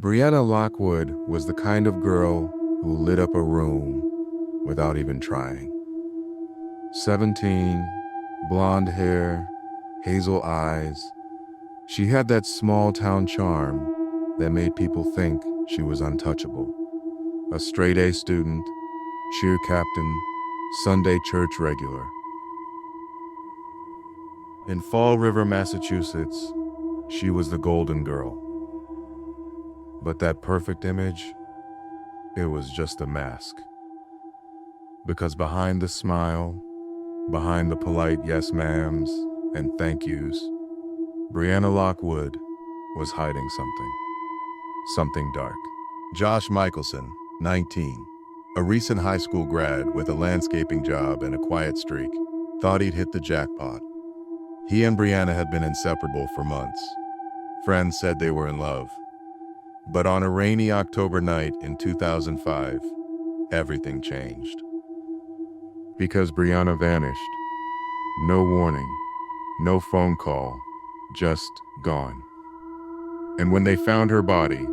Brianna Lockwood was the kind of girl who lit up a room without even trying. 17, blonde hair, hazel eyes. She had that small town charm that made people think she was untouchable. A straight A student, cheer captain, Sunday church regular. In Fall River, Massachusetts, she was the golden girl. But that perfect image, it was just a mask. Because behind the smile, behind the polite yes ma'ams and thank yous, Brianna Lockwood was hiding something. Something dark. Josh Michaelson, 19, a recent high school grad with a landscaping job and a quiet streak, thought he'd hit the jackpot. He and Brianna had been inseparable for months. Friends said they were in love. But on a rainy October night in 2005, everything changed. Because Brianna vanished. No warning, no phone call, just gone. And when they found her body,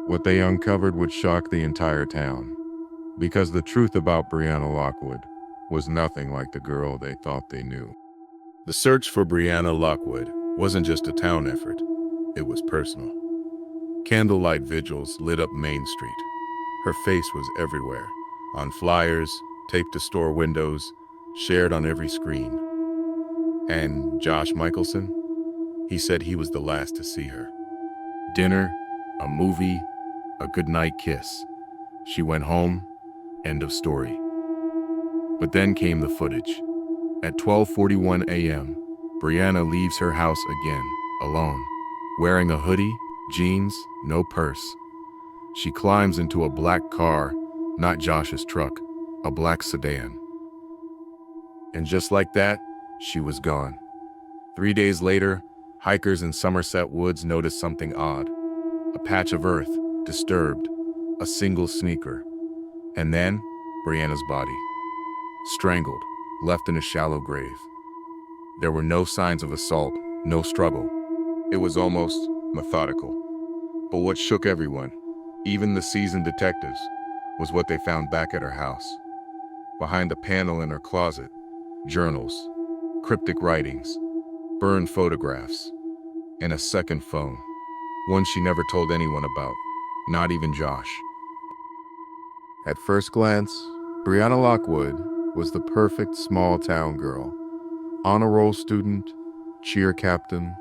what they uncovered would shock the entire town. Because the truth about Brianna Lockwood was nothing like the girl they thought they knew. The search for Brianna Lockwood wasn't just a town effort, it was personal. Candlelight vigils lit up Main Street. Her face was everywhere, on flyers, taped to store windows, shared on every screen. And Josh Michaelson? He said he was the last to see her. Dinner, a movie, a goodnight kiss. She went home, end of story. But then came the footage. At 12:41 a.m., Brianna leaves her house again, alone, wearing a hoodie, jeans, no purse. She climbs into a black car, not Josh's truck, a black sedan. And just like that, she was gone. 3 days later, hikers in Somerset Woods noticed something odd. A patch of earth, disturbed, a single sneaker. And then, Brianna's body. Strangled, left in a shallow grave. There were no signs of assault, no struggle. It was almost methodical. But what shook everyone, even the seasoned detectives, was what they found back at her house. Behind the panel in her closet, journals, cryptic writings, burned photographs, and a second phone. One she never told anyone about, not even Josh. At first glance, Brianna Lockwood was the perfect small town girl. Honor roll student, cheer captain,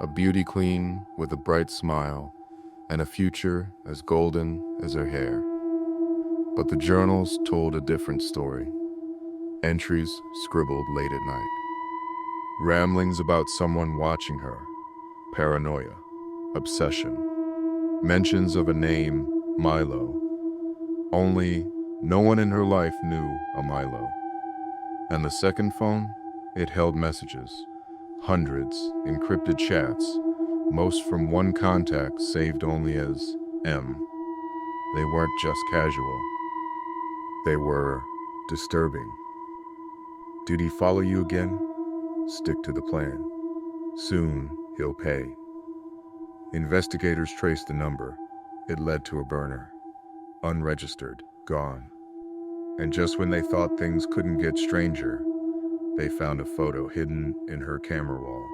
a beauty queen with a bright smile, and a future as golden as her hair. But the journals told a different story. Entries scribbled late at night. Ramblings about someone watching her. Paranoia. Obsession. Mentions of a name, Milo. Only no one in her life knew a Milo. And the second phone? It held messages. Hundreds, encrypted chats, most from one contact saved only as M. They weren't just casual. They were disturbing. Did he follow you again? Stick to the plan. Soon, he'll pay. Investigators traced the number. It led to a burner. Unregistered, gone. And just when they thought things couldn't get stranger, they found a photo hidden in her camera roll.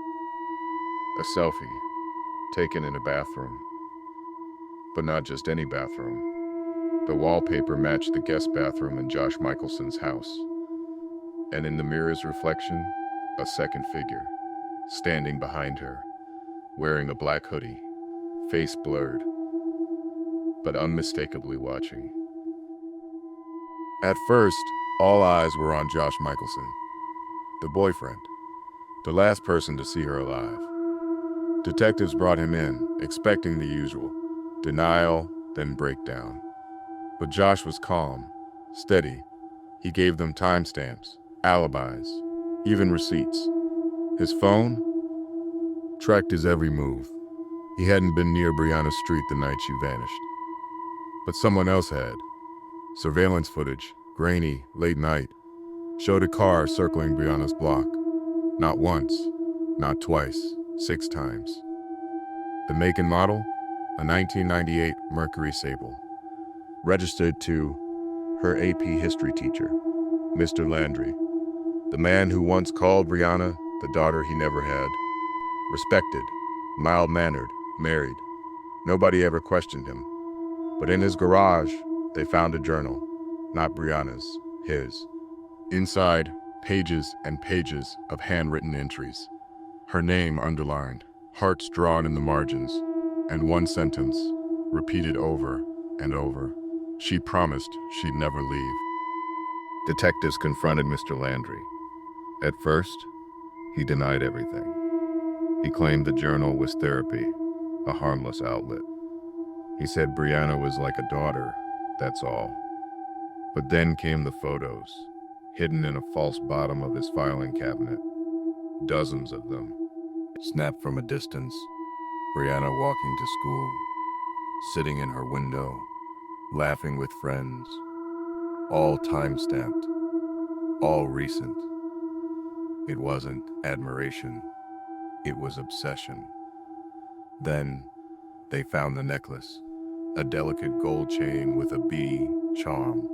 A selfie, taken in a bathroom. But not just any bathroom. The wallpaper matched the guest bathroom in Josh Michaelson's house. And in the mirror's reflection, a second figure, standing behind her, wearing a black hoodie, face blurred, but unmistakably watching. At first, all eyes were on Josh Michaelson, the boyfriend, the last person to see her alive. Detectives brought him in, expecting the usual, denial, then breakdown. But Josh was calm, steady. He gave them timestamps, alibis, even receipts. His phone tracked his every move. He hadn't been near Brianna Street the night she vanished. But someone else had. Surveillance footage, grainy, late night, showed a car circling Brianna's block. Not once, not twice, 6 times. The make and model? a 1998 Mercury Sable, registered to her AP history teacher, Mr. Landry, the man who once called Brianna the daughter he never had. Respected, mild-mannered, married. Nobody ever questioned him. But in his garage, they found a journal, not Brianna's, his. Inside, pages and pages of handwritten entries. Her name underlined, hearts drawn in the margins, and one sentence, repeated over and over. She promised she'd never leave. Detectives confronted Mr. Landry. At first, he denied everything. He claimed the journal was therapy, a harmless outlet. He said Brianna was like a daughter, that's all. But then came the photos, hidden in a false bottom of his filing cabinet. Dozens of them. Snapped from a distance, Brianna walking to school, sitting in her window, laughing with friends. All time-stamped, all recent. It wasn't admiration, it was obsession. Then, they found the necklace, a delicate gold chain with a bee charm.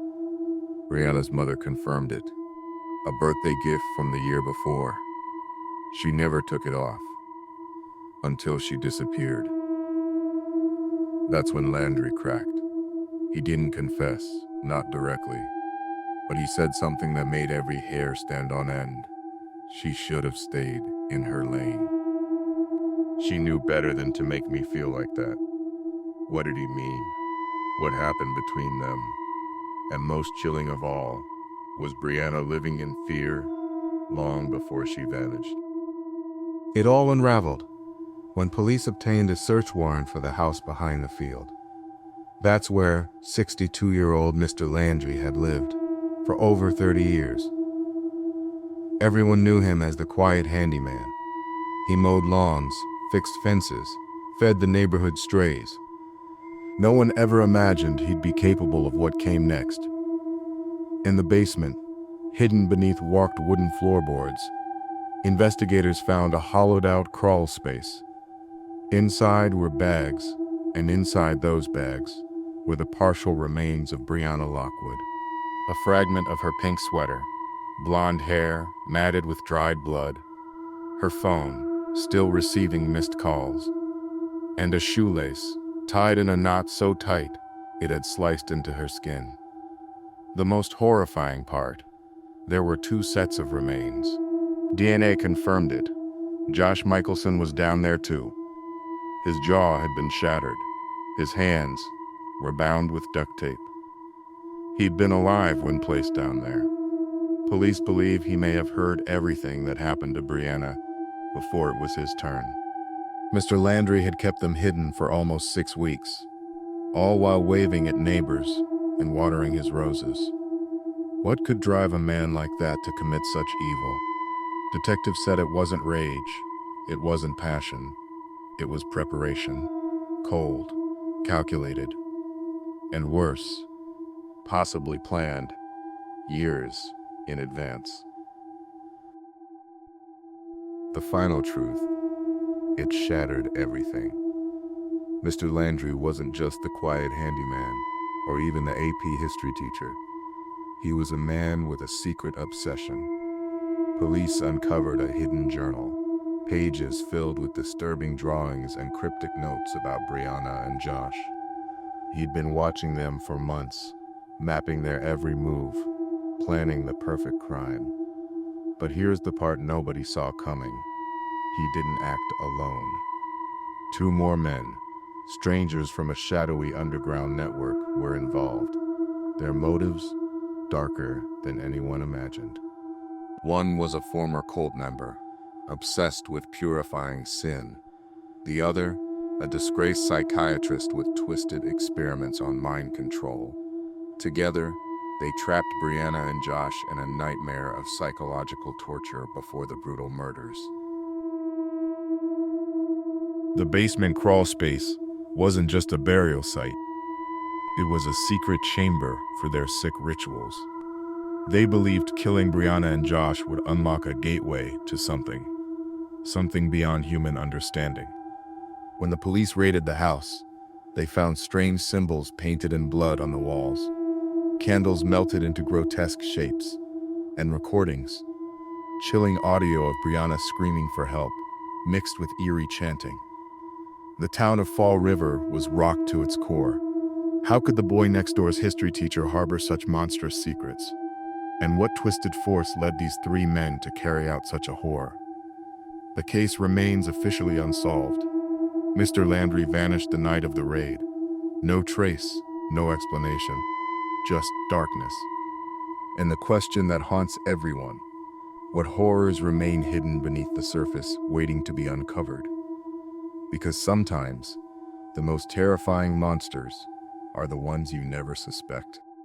Brianna's mother confirmed it, a birthday gift from the year before. She never took it off, until she disappeared. That's when Landry cracked. He didn't confess, not directly, but he said something that made every hair stand on end. She should have stayed in her lane. She knew better than to make me feel like that. What did he mean? What happened between them? And most chilling of all, was Brianna living in fear long before she vanished? It all unraveled when police obtained a search warrant for the house behind the field. That's where 62-year-old Mr. Landry had lived for over 30 years. Everyone knew him as the quiet handyman. He mowed lawns, fixed fences, fed the neighborhood strays. No one ever imagined he'd be capable of what came next. In the basement, hidden beneath warped wooden floorboards, investigators found a hollowed-out crawl space. Inside were bags, and inside those bags were the partial remains of Brianna Lockwood. A fragment of her pink sweater, blonde hair matted with dried blood, her phone still receiving missed calls, and a shoelace tied in a knot so tight it had sliced into her skin. The most horrifying part, there were 2 sets of remains. DNA confirmed it. Josh Michaelson was down there too. His jaw had been shattered. His hands were bound with duct tape. He'd been alive when placed down there. Police believe he may have heard everything that happened to Brianna before it was his turn. Mr. Landry had kept them hidden for almost 6 weeks, all while waving at neighbors and watering his roses. What could drive a man like that to commit such evil? Detectives said it wasn't rage, it wasn't passion, it was preparation. Cold, calculated, and worse, possibly planned, years in advance. The final truth, it shattered everything. Mr. Landry wasn't just the quiet handyman, or even the AP history teacher. He was a man with a secret obsession. Police uncovered a hidden journal, pages filled with disturbing drawings and cryptic notes about Brianna and Josh. He'd been watching them for months, mapping their every move, planning the perfect crime. But here's the part nobody saw coming. He didn't act alone. 2 more men, strangers from a shadowy underground network, were involved. Their motives, darker than anyone imagined. One was a former cult member, obsessed with purifying sin. The other, a disgraced psychiatrist with twisted experiments on mind control. Together, they trapped Brianna and Josh in a nightmare of psychological torture before the brutal murders. The basement crawl space wasn't just a burial site. It was a secret chamber for their sick rituals. They believed killing Brianna and Josh would unlock a gateway to something beyond human understanding. When the police raided the house, They found strange symbols painted in blood on the walls, candles melted into grotesque shapes, and recordings, chilling audio of Brianna screaming for help, mixed with eerie chanting. The town of Fall River was rocked to its core. How could the boy next door's history teacher harbor such monstrous secrets? And what twisted force led these three men to carry out such a horror? The case remains officially unsolved. Mr. Landry vanished the night of the raid. No trace, no explanation, just darkness. And the question that haunts everyone: what horrors remain hidden beneath the surface, waiting to be uncovered? Because sometimes, the most terrifying monsters are the ones you never suspect.